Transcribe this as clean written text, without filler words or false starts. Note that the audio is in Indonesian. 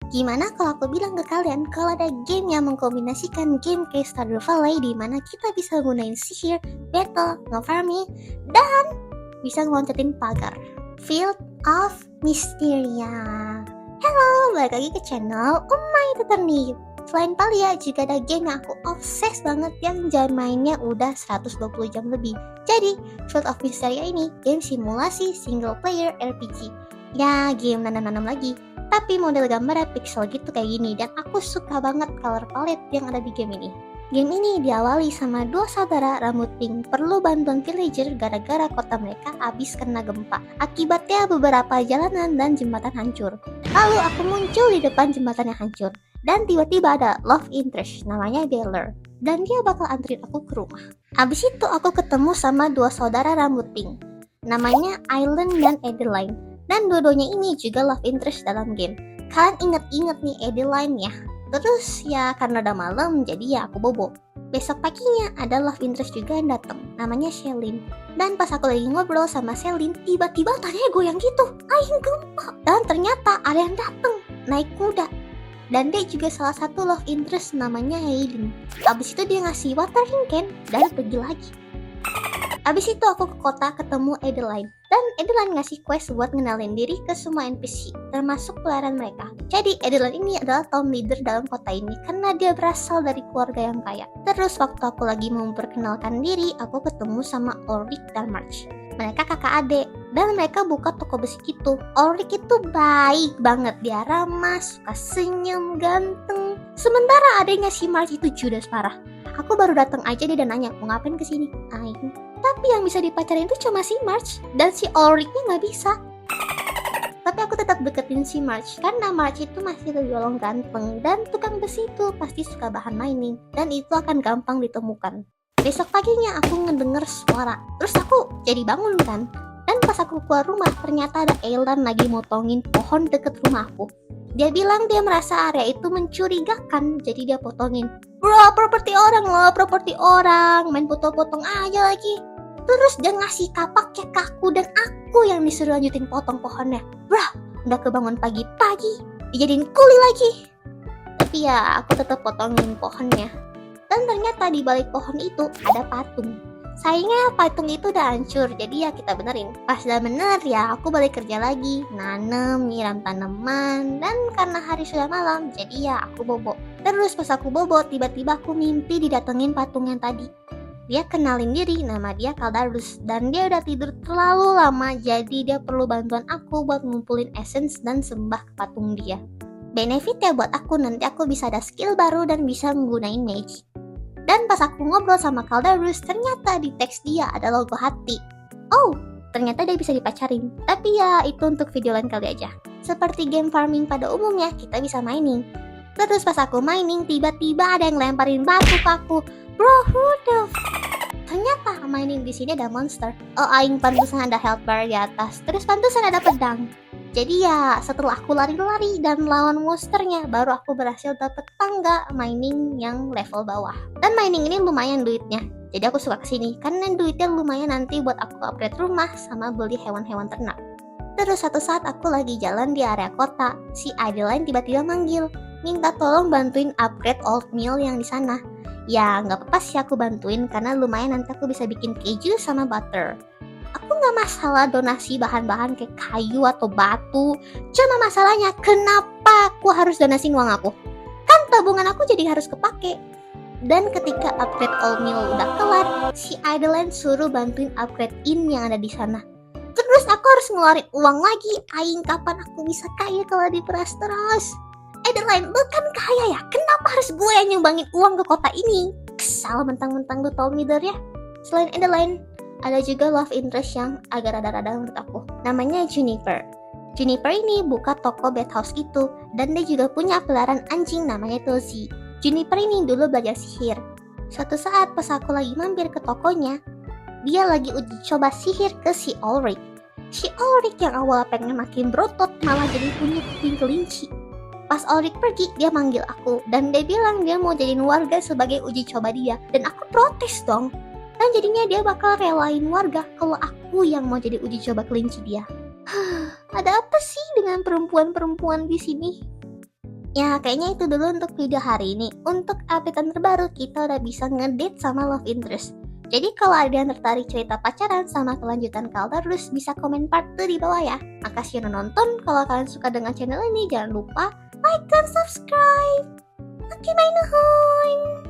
Gimana kalau aku bilang ke kalian kalau ada game yang mengkombinasikan game kayak Stardew Valley di mana kita bisa gunain sihir, battle, nge-farming, dan bisa ngeloncatin pagar. Field of Mysteria. Halo, balik lagi ke channel Umay Teternip. Selain Palia, juga ada game yang aku obses banget yang jam mainnya udah 120 jam lebih. Jadi, Field of Mysteria ini game simulasi single player RPG. Ya, game nanam-nanam lagi. Tapi model gambarnya pixel gitu kayak gini, dan aku suka banget color palette yang ada di game ini. Game ini diawali sama dua saudara rambut pink perlu bantuan villager gara-gara kota mereka habis kena gempa. Akibatnya beberapa jalanan dan jembatan hancur. Lalu aku muncul di depan jembatan yang hancur, dan tiba-tiba ada love interest namanya Baylor, dan dia bakal anterin aku ke rumah. Habis itu aku ketemu sama dua saudara rambut pink, namanya Island dan Adeline. Dan dua-duanya ini juga love interest dalam game. Kalian inget-inget nih Adeline ya. Terus ya karena udah malam jadi ya aku bobo. Besok paginya ada love interest juga yang datang, namanya Shelin. Dan pas aku lagi ngobrol sama Shelin, tiba-tiba tanyanya goyang gitu. Aing gempa. Dan ternyata ada yang datang naik kuda. Dan dia juga salah satu love interest namanya Hayden. Abis itu dia ngasih watering can dan pergi lagi. Abis itu aku ke kota ketemu Adeline. Dan Adeline ngasih quest buat ngenalin diri ke semua NPC, termasuk pelayan mereka. Jadi Adeline ini adalah town leader dalam kota ini karena dia berasal dari keluarga yang kaya. Terus waktu aku lagi mau memperkenalkan diri, aku ketemu sama Ulrich dan March. Mereka kakak adik, dan mereka buka toko besi gitu. Ulrich itu baik banget, dia ramah, suka senyum, ganteng. Sementara adiknya si March itu judes parah. Aku baru datang aja dia dan nanya, mau ngapain kesini? Aing. Tapi yang bisa dipacarin itu cuma si March, dan si Ulrichnya nggak bisa. Tapi aku tetap deketin si March, karena March itu masih tergolong ganteng, dan tukang besi itu pasti suka bahan mining, dan itu akan gampang ditemukan. Besok paginya aku ngedenger suara, terus aku jadi bangun kan. Dan pas aku keluar rumah, ternyata ada Alan lagi motongin pohon deket rumah aku. Dia bilang dia merasa area itu mencurigakan, jadi dia potongin. Bro, properti orang loh, properti orang. Main potong-potong aja lagi. Terus dia ngasih kapaknya ke aku, dan aku yang disuruh lanjutin potong pohonnya. Bro, udah kebangun pagi-pagi, dijadiin kuli lagi. Tapi ya, aku tetap potongin pohonnya. Dan ternyata di balik pohon itu ada patung. Sayangnya patung itu udah hancur, jadi ya kita benerin. Pas udah bener ya aku balik kerja lagi, nanem, nyiram tanaman, dan karena hari sudah malam, jadi ya aku bobo. Terus pas aku bobo, tiba-tiba aku mimpi didatengin patung yang tadi. Dia kenalin diri, nama dia Kaldarus, dan dia udah tidur terlalu lama, jadi dia perlu bantuan aku buat ngumpulin essence dan sembah ke patung dia. Benefitnya buat aku, nanti aku bisa ada skill baru dan bisa menggunain magic. Dan pas aku ngobrol sama Kaldarus, ternyata di teks dia ada logo hati. Oh, ternyata dia bisa dipacarin. Tapi ya, itu untuk video lain kali aja. Seperti game farming pada umumnya, kita bisa mining. Terus pas aku mining, tiba-tiba ada yang lemparin batu ke aku. Bro, who the ternyata mining di sini ada monster. Oh, aing pantesan ada health bar di atas. Terus pantesan ada pedang. Jadi ya setelah aku lari-lari dan lawan monsternya, baru aku berhasil dapet tangga mining yang level bawah. Dan mining ini lumayan duitnya, jadi aku suka kesini karena duitnya lumayan nanti buat aku upgrade rumah sama beli hewan-hewan ternak. Terus satu saat aku lagi jalan di area kota, si Adeline tiba-tiba manggil, minta tolong bantuin upgrade oatmeal yang di sana. Ya nggak apa-apa sih aku bantuin karena lumayan nanti aku bisa bikin keju sama butter. Aku gak masalah donasi bahan-bahan kayak kayu atau batu. Cuma masalahnya kenapa aku harus donasiin uang aku? Kan tabungan aku jadi harus kepake. Dan ketika upgrade oatmeal udah kelar, si Adeline suruh bantuin upgrade in yang ada di sana. Terus aku harus ngeluarin uang lagi. Aing, kapan aku bisa kaya kalau diperas terus? Adeline, lu kan kaya ya? Kenapa harus gue yang nyumbangin uang ke kota ini? Kesal mentang-mentang lu town leader ya. Selain Adeline, ada juga love interest yang agak rada-rada menurut aku. Namanya Juniper. Juniper ini buka toko bathhouse gitu, dan dia juga punya peliharaan anjing namanya Tozy. Juniper ini dulu belajar sihir. Suatu saat pas aku lagi mampir ke tokonya, dia lagi uji coba sihir ke si Ulrich. Si Ulrich yang awal pengen makin berotot malah jadi punya kuping kelinci. Pas Ulrich pergi, dia manggil aku, dan dia bilang dia mau jadiin warga sebagai uji coba dia. Dan aku protes dong. Dan jadinya dia bakal relain warga kalau aku yang mau jadi uji coba kelinci dia. Ada apa sih dengan perempuan-perempuan di sini? Ya, kayaknya itu dulu untuk video hari ini. Untuk update terbaru, kita udah bisa ngedate sama love interest. Jadi kalau ada yang tertarik cerita pacaran sama kelanjutan Kaldarus, bisa komen part 2 di bawah ya. Makasih udah nonton. Kalau kalian suka dengan channel ini, jangan lupa like dan subscribe. Oke, bye nuhun.